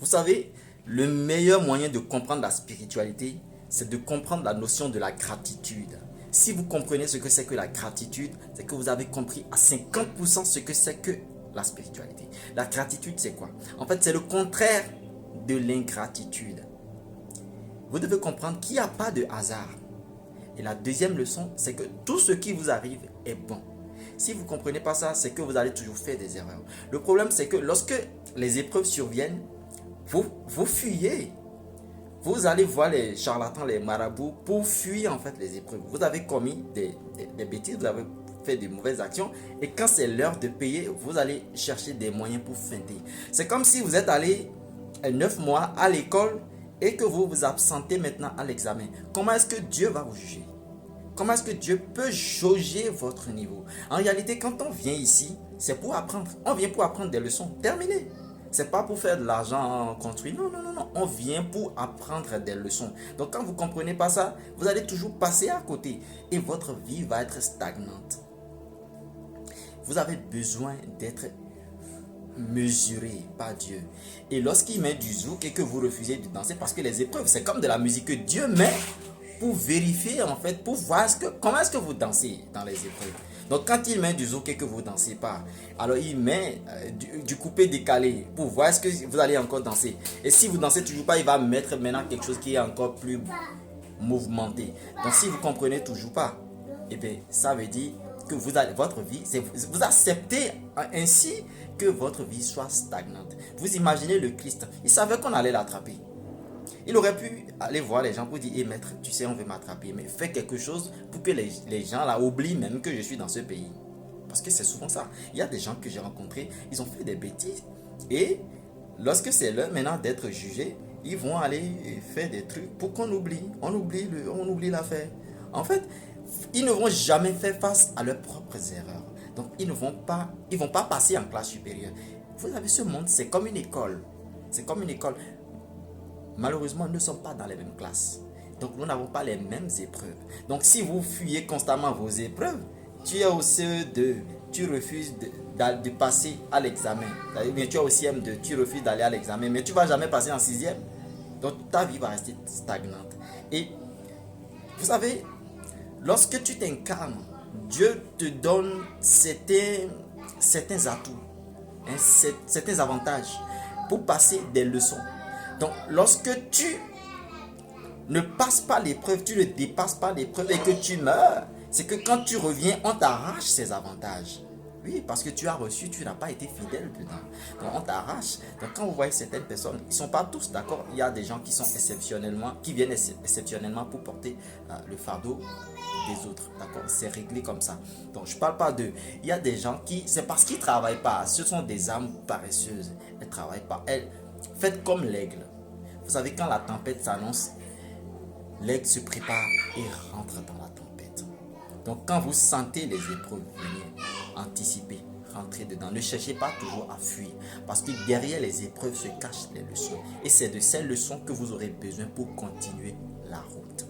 Vous savez, le meilleur moyen de comprendre la spiritualité, c'est de comprendre la notion de la gratitude. Si vous comprenez ce que c'est que la gratitude, c'est que vous avez compris à 50% ce que c'est que la spiritualité. La gratitude, c'est quoi? En fait, c'est le contraire de l'ingratitude. Vous devez comprendre qu'il n'y a pas de hasard. Et la deuxième leçon, c'est que tout ce qui vous arrive est bon. Si vous ne comprenez pas ça, c'est que vous allez toujours faire des erreurs. Le problème, c'est que lorsque les épreuves surviennent, vous fuyez. Vous allez voir les charlatans, les marabouts pour fuir en fait les épreuves. Vous avez commis des bêtises, vous avez fait de mauvaises actions et quand c'est l'heure de payer, vous allez chercher des moyens pour feinter. C'est comme si vous êtes allé 9 mois à l'école et que vous vous absentez maintenant à l'examen. Comment est-ce que Dieu va vous juger? Comment est-ce que Dieu peut jauger votre niveau? En réalité, quand on vient ici, c'est pour apprendre. On vient pour apprendre des leçons. Terminé. C'est pas pour faire de l'argent construit. Non, non, non, non. On vient pour apprendre des leçons. Donc quand vous ne comprenez pas ça, vous allez toujours passer à côté. Et votre vie va être stagnante. Vous avez besoin d'être mesuré par Dieu. Et lorsqu'il met du zouk et que vous refusez de danser, parce que les épreuves, c'est comme de la musique que Dieu met pour vérifier en fait, pour voir comment est-ce que vous dansez dans les épreuves. Donc quand il met du zouk et que vous ne dansez pas, alors il met du coupé décalé pour voir est-ce que vous allez encore danser. Et si vous ne dansez toujours pas, il va mettre maintenant quelque chose qui est encore plus mouvementé. Donc si vous ne comprenez toujours pas, eh bien ça veut dire que votre vie, vous acceptez ainsi que votre vie soit stagnante. Vous imaginez le Christ, il savait qu'on allait l'attraper. Il aurait pu aller voir les gens pour dire, maître, tu sais, on veut m'attraper, mais fais quelque chose pour que les gens là oublient même que je suis dans ce pays. Parce que c'est souvent ça. Il y a des gens que j'ai rencontrés, ils ont fait des bêtises. Et lorsque c'est l'heure maintenant d'être jugés, ils vont aller faire des trucs pour qu'on oublie. On oublie l'affaire. En fait, ils ne vont jamais faire face à leurs propres erreurs. Donc, ils ne vont pas passer en classe supérieure. Vous savez, ce monde, c'est comme une école. C'est comme une école. Malheureusement, nous ne sommes pas dans les mêmes classes. Donc, nous n'avons pas les mêmes épreuves. Donc, si vous fuyez constamment vos épreuves, tu es au CE2, tu refuses de passer à l'examen. Bien, tu es au CM2, tu refuses d'aller à l'examen, mais tu ne vas jamais passer en sixième. Donc, ta vie va rester stagnante. Et vous savez, lorsque tu t'incarnes, Dieu te donne certains atouts, certains avantages pour passer des leçons. Donc, lorsque tu ne passes pas l'épreuve, tu ne dépasses pas l'épreuve et que tu meurs, c'est que quand tu reviens, on t'arrache ces avantages. Oui, parce que tu as reçu, tu n'as pas été fidèle dedans. Donc, on t'arrache. Donc, quand vous voyez certaines personnes, ils ne sont pas tous d'accord. Il y a des gens qui viennent exceptionnellement pour porter le fardeau des autres. D'accord? C'est réglé comme ça. Donc, je ne parle pas d'eux. Il y a des gens c'est parce qu'ils ne travaillent pas. Ce sont des âmes paresseuses. Elles ne travaillent pas. Faites comme l'aigle. Vous savez, quand la tempête s'annonce, l'aigle se prépare et rentre dans la tempête. Donc, quand vous sentez les épreuves venir, anticipez, rentrez dedans. Ne cherchez pas toujours à fuir. Parce que derrière les épreuves se cachent les leçons. Et c'est de ces leçons que vous aurez besoin pour continuer la route.